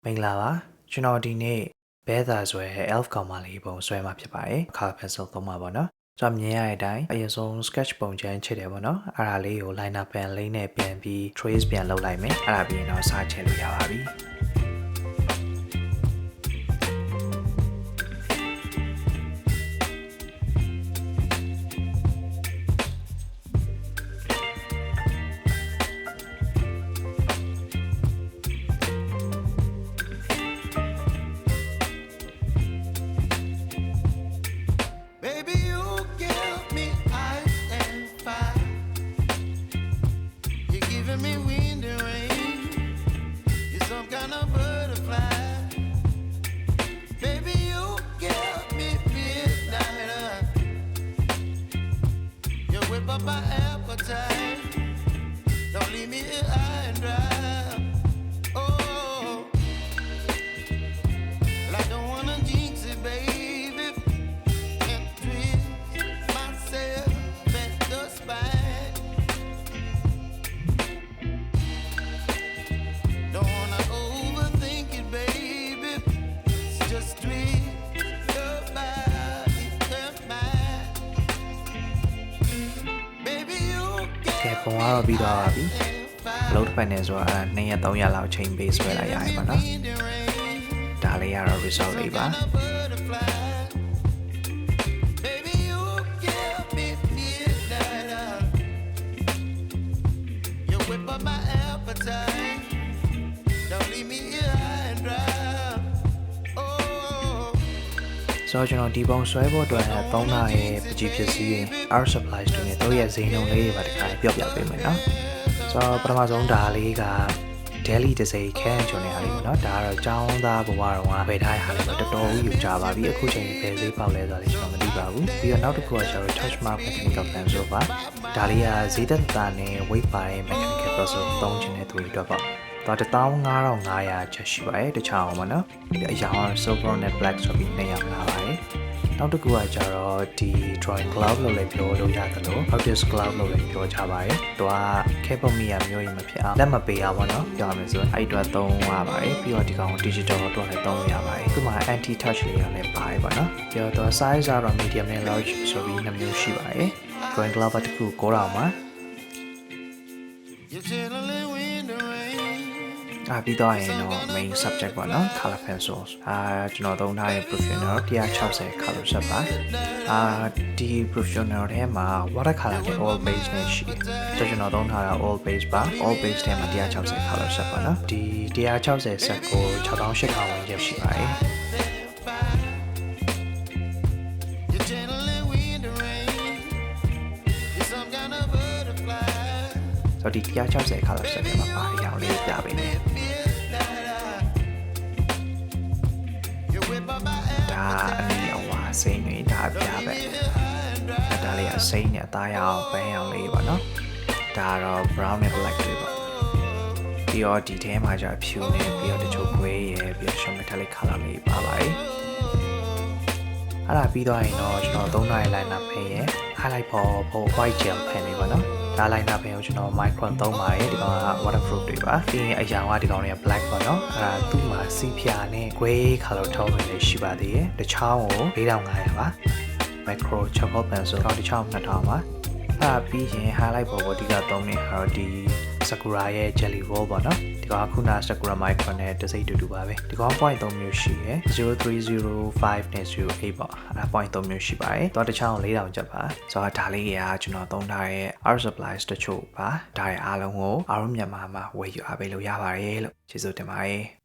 မင်္ဂလာပါကျွန်တော်ဒီနေ့ဘဲသာဆွဲ elf ကောင်မလေးပုံဆွဲမှာဖြစ်ပါတယ် color pencil သုံးမှာပေါ့နော်ကျွန်တော်မြင်ရတဲ့အတိုင်းအရင်ဆုံး sketch ပုံချမ်းချစ်တယ်ပေါ့နော်အဲ့ဒါလေးကို liner pen လေးနဲ့ပြန်ပြီး trace ပြန်လုပ်လိုက်မယ်အဲ့ဒါပြီးရင်တော့စာချဲလို့ရပါပြီMy appetite, don't leave me here high and dry. Oh, well, I don't wanna jinx it, baby, and twist myself at the spine. Don't wanna overthink it, baby. It's just twist your body, your mind. ကဲပုံကတော့ပြီးသွားပါပြီအလုပ်တစ်ဖက်နဲ့ဆိုတာ2ရက်3ရက်လောက်ချိန်ပေးဆွဲလိုက်ရပြီပေါ့နော်ဒါလေးကတော့ result လေးပါဆိုတော့ကျွန်တော်ဒီပုံဆွဲဖို့အတွက်သုံးထားတဲ့ပကြီးပစ္စည်းတွေ art supplies တွေနဲ့တို့ရဲ့ဈေးနှုန်းလေးတွေပါတခါပြောပြပေးမယ်နော်ဆိုတော့ပထမဆုံးဒါလေးက Daily တစ်စိခန်းကျွန်တော်နေရာလေးပေါ့နော်ဒါကတော့ကျောင်းသားဘဝတော်ကဝယ်ထားရတာလေးတော်တော်ကြီးယူကြပါပြီအခုချိန်ဘယ်ဈေးပေါက်လဲဆိုတာလေးကျွန်တော်မသိပါဘူးပြီးတော့နောက်တစ်ခုကကျွန်တော် touch mark mechanical pencil ပါဒါလေးကဈေးသက်သာနဲ့ weight ပါတဲ့ mechanical pencil သုံးချင်တဲ့သူတွေအတွက်ပေါ့တော့15500ချက်ရှိပါတယ်တခြားအောင်ပါနော်ဒီအရာက silver and black ဆိုပြီး200လာပါတယ်နောက်တစ်ခုကကြတော့ဒီ drawing glove လို့လည်းပြောလို့ရတယ်လို့ artist glove လို့လည်းပြောကြပါတယ်သူက Capomeia မျိုးရင်မဖြစ်အောင်လက်မပေးရပါတော့ပြောရမယ်ဆိုရင်အဲ့အတွက်သုံးရပါတယ်ပြီးတော့ဒီကောင် digital တော့လည်းသုံးရပါတယ်သူမှာ anti touch လေးရောလည်းပါတယ်ပေါ့နော်ပြီးတော့ size ကတော့ medium နဲ့ large ဆိုပြီး2မျိုးရှိပါတယ် drawing glove တစ်ခု9000ပါပြီးတော့ရင်တော့ main subject ပေါ့နော် color pencils ကျွန်တော်သုံးထားတဲ့ professional 160 color set ပါဒီ professional ထဲမှာ watercolor နဲ့ all base နဲ့ရှိတယ်ကျွန်တော်သုံးထားတာ all base ပါ all base ထဲမှာ160 color set ပါနော်ဒီ160 set ကို6800ဝန်းကျင်ရှိပါတယ်ဆိုတော့ဒီ160 color set ထဲမှာပါရအောင်လေးပြပေးမယ်ဒါအနီအဝါစိမ့်တွေဒါပြပဲဒါလေးအစိမ့်နဲ့အသားရအောင်ပန်းအောင်လေးပါနော်ဒါတော့ brown နဲ့ black တွေပါပြီးတော့ဒီထဲမှာကျဖြူနေပြီးတော့တချို့ gray ရယ်ပြီးတော့ shimmer metallic color လေးပါပါတယ်အဲ့ဒါပြီးတော့ရင်တော့ကျွန်တော်သုံးထားတဲ့ liner pen ရယ် highlight for white gel pen လေးပါနော်ဒါ liner pen ကိုကျွန်တော် micron သုံးပါတယ်ဒီကောင်က waterproof တွေပါပြီးရင်အရာကဒီကောင်တွေက black ပေါ့နော်အဲ့ဒါသူ့မှာစီးဖြာနဲ့ gray color tone တွေလည်းရှိပါသေးတယ်တစ်ချောင်းကို4500ပါ micro chocolate pencil တော့တစ်ချောင်း2000ပါအဲ့ပြီးရင် highlight ပေါ်ကိုအဓိကသုံးနေတာတော့ဒီ sakura ရဲ့ jelly roll ပေါ့နော်ဒီကောင်ကခုန sakura micron နဲ့တစ်စိတ်တူပါပဲဒီကောင် point 3မျိုးရှိရယ်0305နဲ့08ပေါ့အဲ့ဒါ point 3မျိုးရှိပါတယ်တော့တစ်ချောင်း4000ကျပ်ပါဆိုတော့ဒါလေးကကျွန်တော်သုံးထားတဲ့ art supplies တချို့ပါဒါတွေအားလုံးကိုအားလုံးမြန်မာမှာဝယ်ယူအားပေးလို့ရပါတယ်လို့ကျေးဇူးတင်ပါတယ်